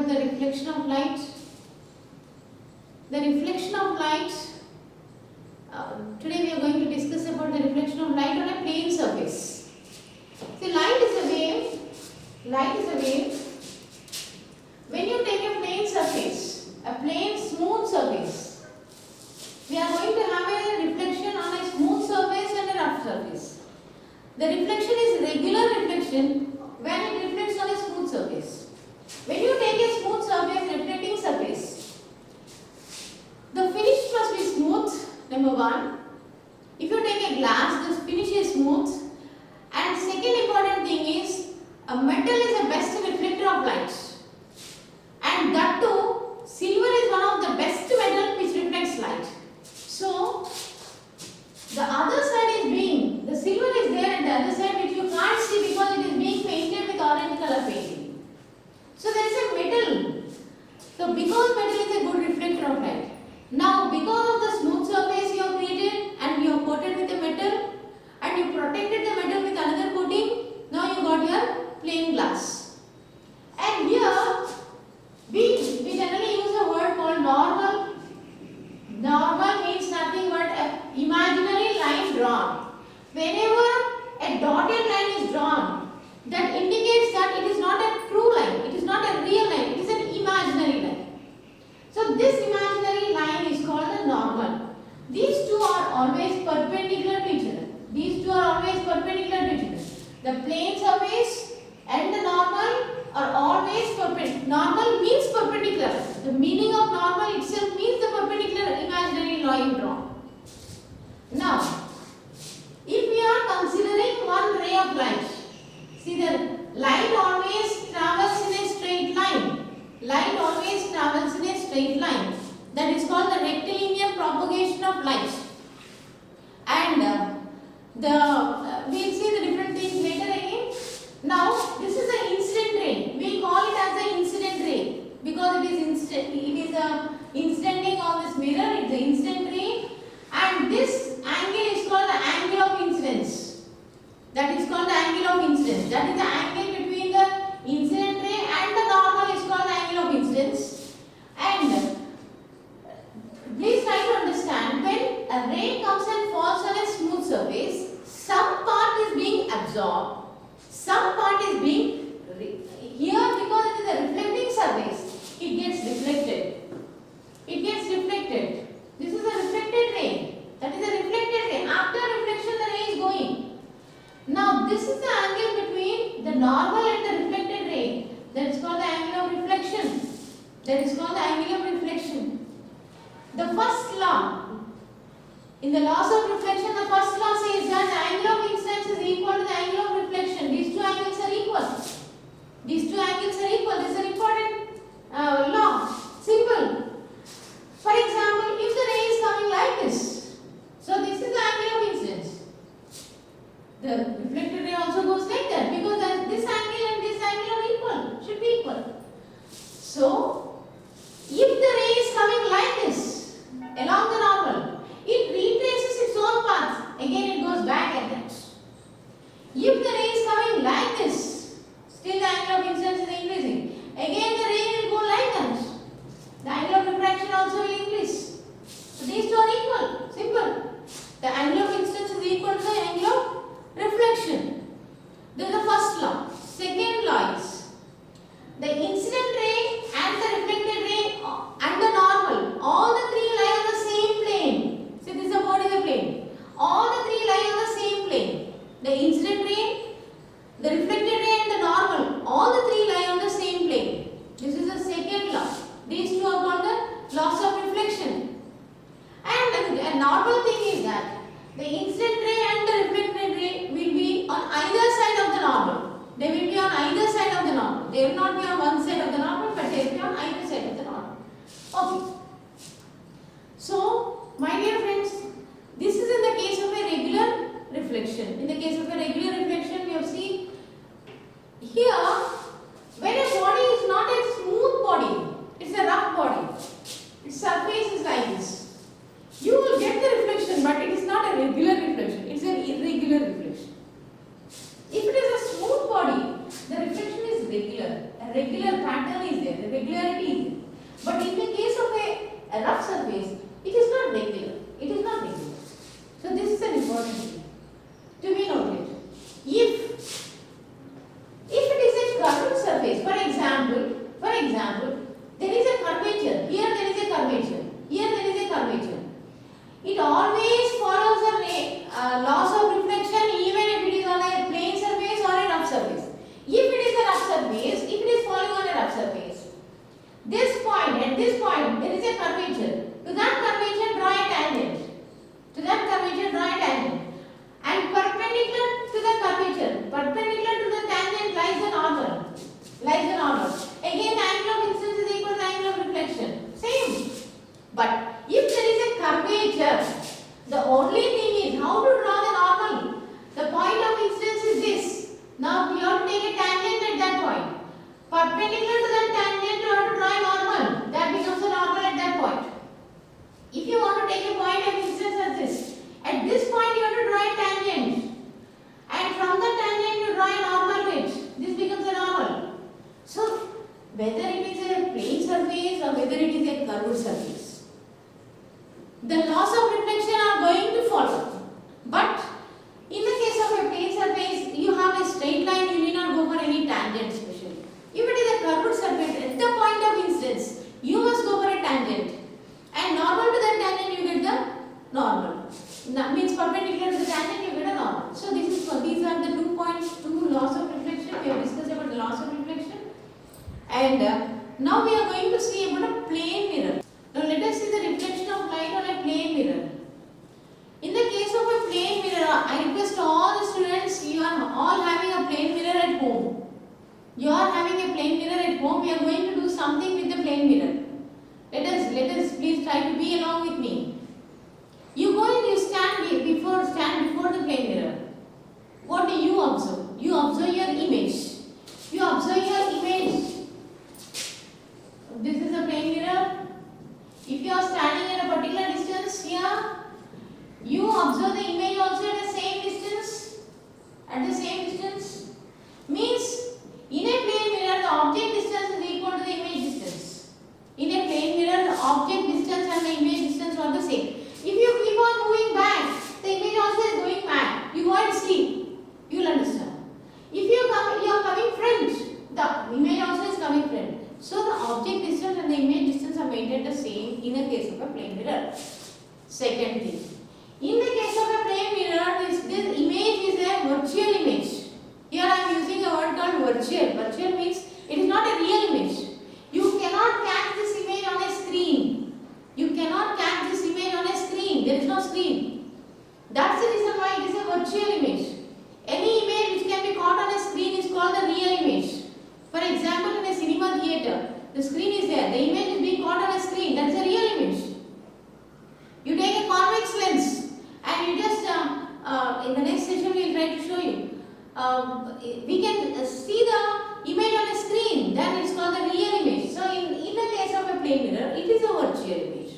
about the reflection of light. The reflection of light. Today we are going to discuss about the reflection of light on a plane surface. See, light is a wave. Light is a wave. When you take a plane surface, a plain smooth surface, we are going to have a reflection on a smooth surface and a rough surface. The reflection is regular reflection when it reflects on a smooth surface. When you take a smooth surface, reflecting surface, the finish must be smooth, number one. If you take a glass, the finish is smooth. And second important thing is, a metal is the best reflector of light. And that too, silver is one of the best metal which reflects light. So, the other side is being, the silver is there and the other side which you can't see because it is being painted with orange color painting. So, there is a metal. So, because metal is a good reflector of light. Now, because of the smooth surface you have created and you have coated with a metal and you protected the metal with another coating, now you got your plain glass. And here, we generally use a word called normal. Normal means nothing but an imaginary line drawn. Whenever a dotted line is drawn, that indicates that it is not a true line, it is not a real line, it is an imaginary line. So this imaginary line is called the normal. These two are always perpendicular to each other. These two are always perpendicular to each other. The plane surface and the normal are always perpendicular. Normal means perpendicular. The meaning of normal itself means the perpendicular imaginary line drawn. Now, if we are considering one ray of light, see, the light always travels in a straight line. Light always travels in a straight line. That is called the rectilinear propagation of light. And we'll see the different things later again. Now, this is the incident ray. We call it as the incident ray because it is incidenting on this mirror. It's the incident ray, and this angle is called the angle of incidence. That is called the angle of incidence. That is the angle between the incident ray and the normal is called the angle of incidence. And please try to understand, when a ray comes and falls on a smooth surface, some part is being absorbed. Some part is being, here because it is a reflecting surface, it gets reflected. It gets reflected. This is a reflected ray. That is a reflected ray. After reflection, the ray is going. Now, this is the angle between the normal and the reflected ray. That is called the angle of reflection. That is called the angle of reflection. The first law, in the laws of reflection, the first law says that the angle of incidence is equal to the angle of reflection. These two angles are equal. These two angles are equal. This is an important law. Simple. For example, if the ray is coming like this, so this is the angle of incidence. The reflected ray also goes like that because this angle and this angle are equal, should be equal. So, if the ray is coming like this, along the normal, it retraces its own path. Again, it goes back at that. If the ray is coming like this, still the angle of incidence is increasing. Again, the ray will go like that. The angle of refraction also will increase. So, these two are equal. Simple. The angle of incidence is equal to the angle of reflection. This is the first law. Second law is, the incident ray and the reflected ray and the normal, all the three lie on the same plane. See, this is a body of the plane. All the three lie on the same plane. The incident ray, the reflected ray and the normal, all the three lie on the same plane. This is the second law. These two are called the laws of reflection. And a normal thing is that the incident ray and the reflected ray will be on either side of the normal. They will be on either side of the normal. They will not be on one side of the normal, but they will be on either side of the normal. Okay. So, my dear friends, this is in the case of a regular reflection. In the case of a regular reflection, we have seen here, when a body is not a smooth body, it's a rough body. Its surface is like this. You will get the reflection, but it is not a regular reflection. It's an irregular reflection. If it is a smooth body, the reflection is regular. A regular pattern is there. The regular But in the case of a rough surface, it is not regular. It is not regular. So this is an important thing to be noted. If it is a curved surface, for example, there is a curvature. Here there is a curvature. Here there is a curvature. It always follows the laws of reflection, even if it is on a plane surface or a rough surface. If it is a rough surface, if it is falling on a rough surface, at this point, there is a curvature. To that curvature, draw a tangent. To that curvature, draw a tangent. And perpendicular to the curvature, perpendicular to the tangent lies the normal. Again, the angle of incidence is equal to the angle of reflection. Same. But if there is a curvature, the only thing is how to draw the normal. The point of incidence is this. Now you have to take a tangent at that point. Perpendicular to that tangent, you have to draw a normal. That becomes a normal at that point. If you want to take a point of incidence as this, at this point you have to draw a tangent. And from the tangent you draw a normal width. This becomes a normal. So, whether it is a plane surface or whether it is a curved surface, the laws of reflection are going to follow. But in the case of a plane surface, you have a straight line, you need not go for any tangent especially. If it is a curved surface, at the point of incidence, you must go for a tangent. And normal to that tangent, you get the normal. That means perpendicular to the tangent, you get a normal. So these are the 2 points, 2 laws of reflection. We have discussed about the laws of reflection. And now we are going to see about a plane mirror. Now let us see the reflection of light on a plane mirror. In the case of a plane mirror, I request all the students, you are all having a plane mirror at home. You are having a plane mirror at home. We are going to do something with the plane mirror. Let us please try to be along with me. You go and you stand before the plane mirror. What do you observe? You observe your image. You observe your image. This is a plane mirror. If you are standing at a particular distance here, you observe the image also at the same distance. At the same distance means in a plane mirror the object distance is equal to the image distance. In a plane mirror the object distance and the image distance are the same. If you keep on moving back, the image also is going back. You go and see. You will understand. If you are coming front, the image also is coming front. So the object distance and the image distance are maintained the same in a case of a plane mirror. Second thing, in the case of a plane mirror, this image is a virtual image. Here I am using a word called virtual. Virtual means it is not a real image. You cannot catch this image on a screen. You cannot catch this image on a screen. There is no screen. That's the reason why it is a virtual image. Any image which can be caught on a screen is called the real image. For example, in a cinema theater, the screen is there. The image is being caught on a screen. That is a real image. You take a convex lens and you just, in the next session we will try to show you. We can see the image on a screen. That is called the real image. So, in the case of a plane mirror, it is a virtual image.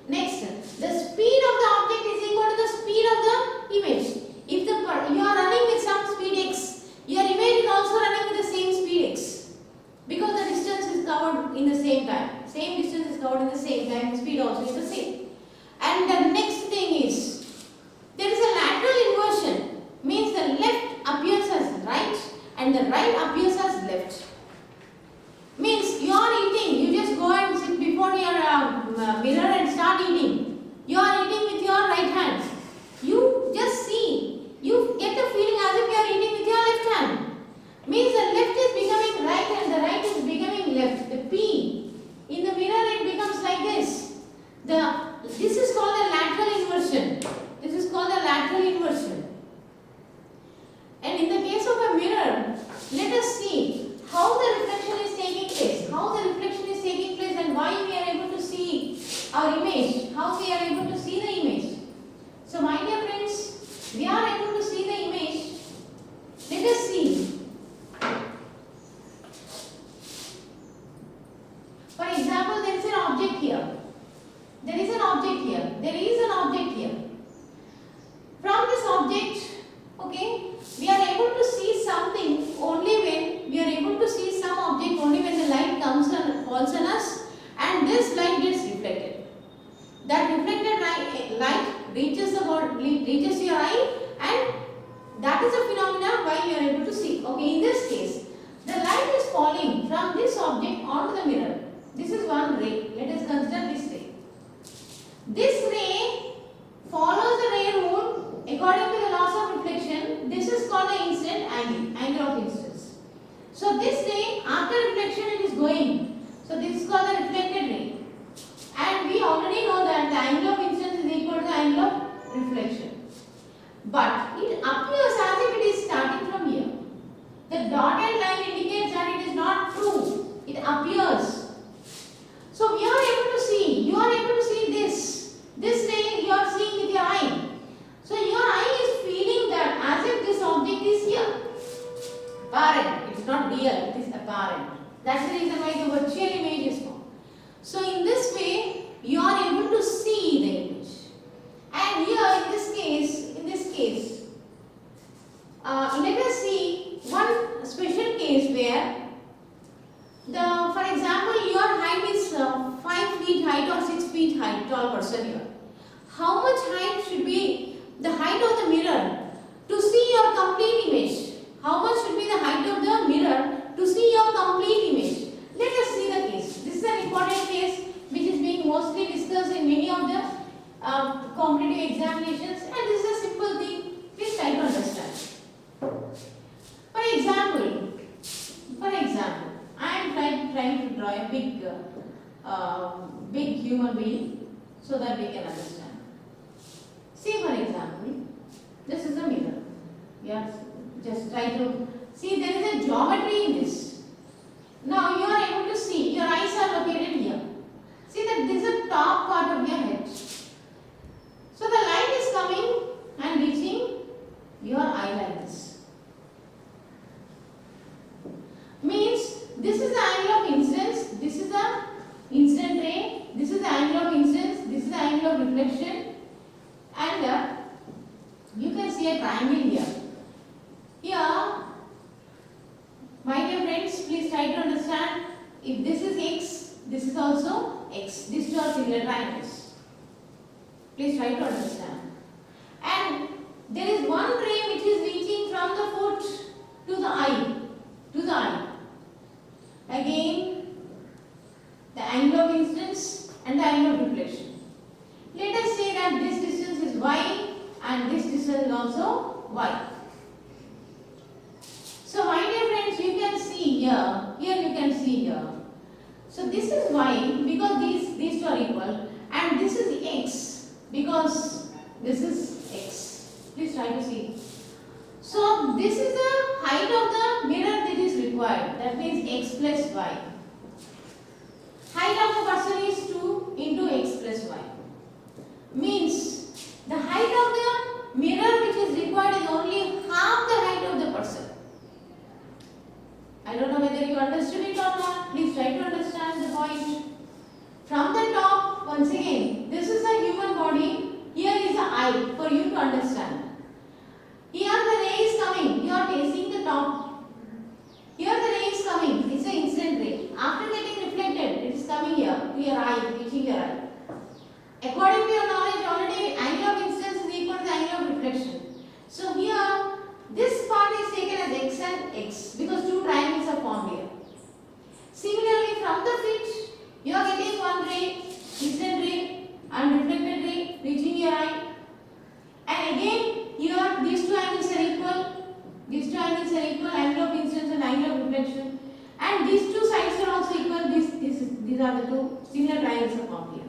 Next, the speed of the object is equal to the speed of the image. If you are running with some speed x, your image is also running with the same speed x. Because the distance is covered in the same time. Same distance is covered in the same time, the speed also is the same. And the next thing is, there is a lateral inversion. Means the left appears as right and the right appears as left. Means you are eating, you just go and sit before your mirror and start eating. You are eating with your right hand. You just see, you get the feeling as if you are eating with your left hand. Means the left is becoming right and the right is becoming left. The P in the mirror it becomes like this. This is called a lateral inversion. This is called a lateral inversion. And in the case of a mirror, let us see how the reflection is taking place. How the reflection is taking place and why we are able to see our image. How we are able to see the image. So my dear friends, we are able to see the image. Let us see. For example, there is an object here. There is an object here. There is an object here. From this object, okay, we are able to see something only when we are able to see some object only when the light comes and falls on us, and light reaches your eye, and that is a phenomenon why you are able to see. Okay, in this case, the light is falling from this object onto the mirror. This is one ray. Let us consider this ray. This ray follows the ray rule according to the laws of reflection. This is called the incident angle of incidence. So this ray, after reflection, it is going. So this is called the reflected ray. And we already know that the angle of incidence is equal to the angle of reflection. But it appears as if it is starting from here. The dotted line indicates that it is not true. It appears. So we are able to see. You are able to see this. This ray you are seeing with your eye. So your eye is feeling that as if this object is here. Apparent. It is not real. It is apparent. That's the reason why the virtual image is formed. So in this way, you are able to see the image. And here in this case, let us see one special case where for example, your height is 5 feet height or 6 feet height, tall person here. How much height should be the height of the mirror to see your complete image? How much should be the height of the mirror to see your complete image? Let us see the case. This is an important case which is being mostly discussed in many of the competitive examinations, and this is a simple thing. Please try to understand. For example, I am trying to draw a big human being so that we can understand. See, for example, this is a mirror. Yes, just try to see there is a geometry in this. Now you are able to see, your eyes are located here. See that this is the top part of your head. So the light is coming and reaching your eye like this. Means this is the angle of incidence, this is the incident ray, this is the angle of incidence, this is the angle of reflection, and you can see a triangle here. Here, my dear friends, please try to understand, if this is x, this is also x. These two are similar triangles. Please try to understand. And there is one ray which is reaching from the foot to the eye. Again, the angle of incidence and the angle of reflection. Let us say that this distance is y and this distance is also y. So my dear friends, you can see here you can see here. So this is y because these two are equal, and this is x because this is x. Please try to see. So this is the height of the mirror that is required. That means x plus y. Height of the person is 2 into x plus y. Means the height of the mirror which is required is only half the height of the person. I don't know whether you understood it or not. Please try to understand the point. From the top, once again, this is a human body. Here is the eye for you to understand. Here the ray is coming. You are facing the top. Here the ray is coming. It's an incident ray. After getting reflected, it is coming here to your eye, reaching your eye. According to your knowledge already, angle of incidence is equal to the angle of reflection. So here, this part is taken as x and x because two triangles are formed here. Similarly, from the feet, you are getting one ray, incident ray and reflected ray reaching your eye. And again, here these two angles are equal. These two angles are equal, angle of incidence and angle of reflection. And these two sides are also equal. These are the two similar triangles are formed here.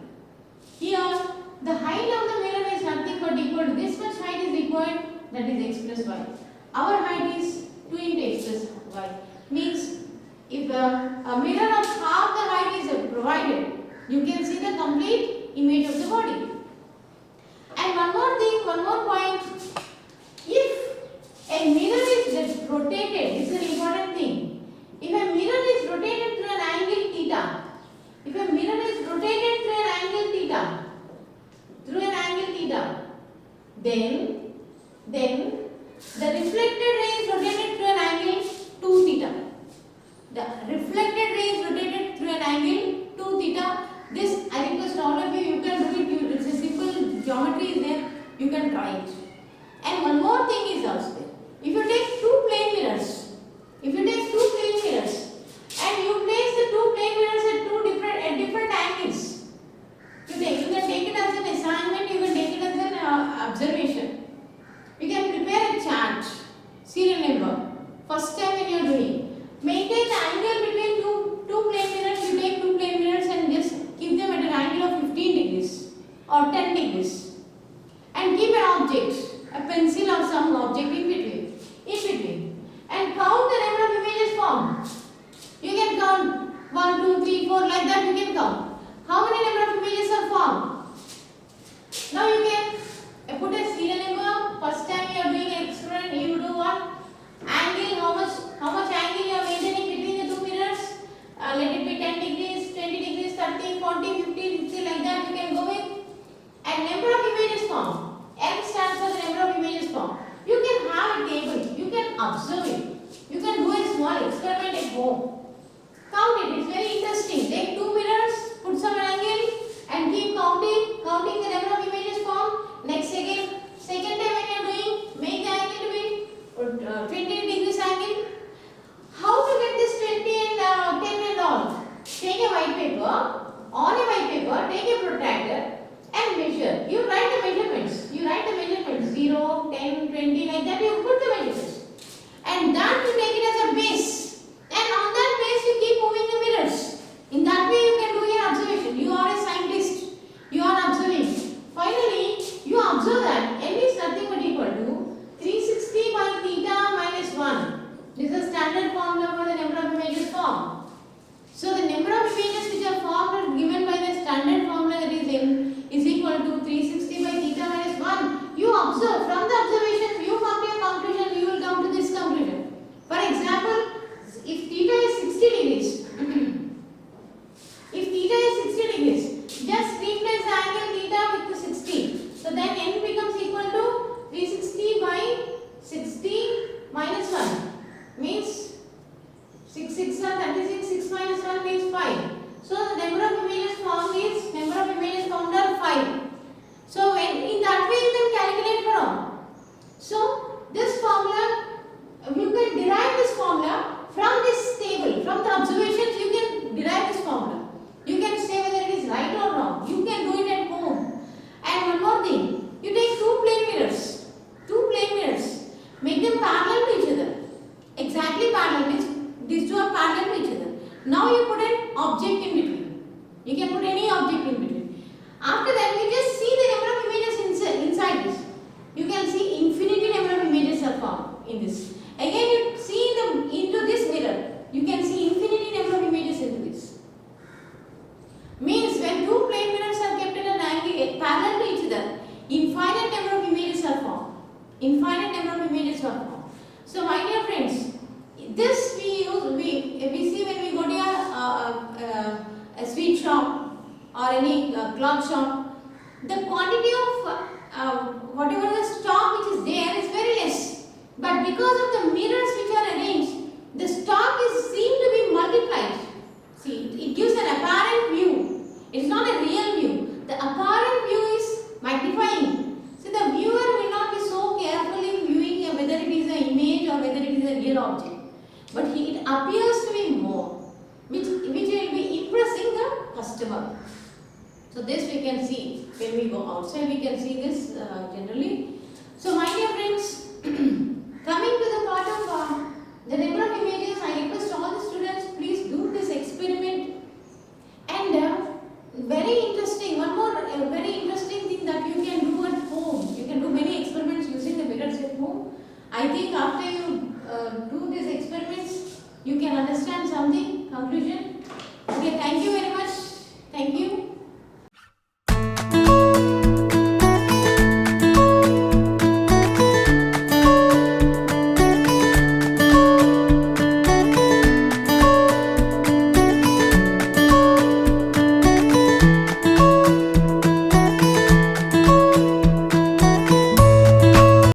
Here, the height of the mirror is nothing but equal to this much height is required, that is x plus y. Our height is 2 into x plus y. Means if a mirror of half the height is provided, you can see the complete image of the body. And one more thing, one more point. If a mirror is rotated, this is an important thing. If a mirror is rotated through an angle theta, then the reflected ray is rotated through an angle 2 theta. The reflected ray is rotated through an angle 2 theta. This I request all of you, you can do it. It's a simple geometry You can try it. And one more thing is also there. If you take two plane mirrors, and you place the two plane mirrors at different angles, you can take it as an assignment, you can take it as an observation. You can prepare a chart, serial number. First time when you are doing, maintain the angle between two plane mirrors. You take two plane mirrors and just keep them at an angle of 15 degrees or 10 degrees, and keep an object, a pencil or some object in between, and count the number of images formed. You can count 1, 2, 3, 4 like that. You can count how many number of images are formed. Now you can put a serial number. First time you are doing an experiment, you do what? Angle, how much angle you are maintaining between the two mirrors. Let it be 10 degrees, 20 degrees, 30, 40, 50, 60 like that you can go with. And number of images formed. M stands for the number of images formed. You can have a table. You can observe it. You can do a small experiment at home. Count it. It's very interesting. Take two mirrors, put some angle, and keep counting the number of images formed. Next second time when you are doing, make the angle to be 20 degrees angle. How to get this 20 and 10 and all? Take a white paper. On a white paper, take a protractor and measure. You write the measurements. 0, 10, 20 like that. You put the measurements. And that you take it as a base. And on that base you keep moving the mirrors. In that way you can do your observation. You are a scientist. You are observing. Finally, you observe that n is nothing but equal to 360 by theta minus 1. This is a standard formula for the number of images formed. So the number of images which are formed are given by the standard formula, that is n is equal to 360 by theta minus 1. You observe. From the observations you come to a conclusion. You will come to this conclusion. For example, if theta is 60 degrees, just replace the angle theta with the 60. So then n becomes equal to 360 by 60 minus 1. Means 6 are 36, 6 minus 1 means 5. So the number of images formed are 5. So when in that way you can calculate for all. So this formula, you can derive this formula from this table. From the observations you can derive this formula. You can say whether it is right or wrong. You can do it at home. And one more thing, you take two plane mirrors. Make them parallel to each other. Exactly parallel, means these two are parallel to each other. Now you put an object in between. You can put any object in between. After that, you just see the number of images inside this. You can see infinity number of images are formed in this. Again, you see into this mirror. You can see infinity number of images into this. Means when two plane mirrors are kept at an angle parallel to each other, infinite number of images are formed. So my dear friends, this we see when we go to a sweet shop or any cloth shop. The quantity of whatever the stock which is there is very less. But because of the mirrors which are arranged, the stock is seen to be multiplied. See, it gives an apparent view. It is not a real view. The apparent view is magnifying. So the viewer will not be so carefully viewing whether it is an image or whether it is a real object. But it appears to be more, which will be impressing the customer. So this we can see when we go outside. We can see this generally. So my dear friends, coming to the part of the number of images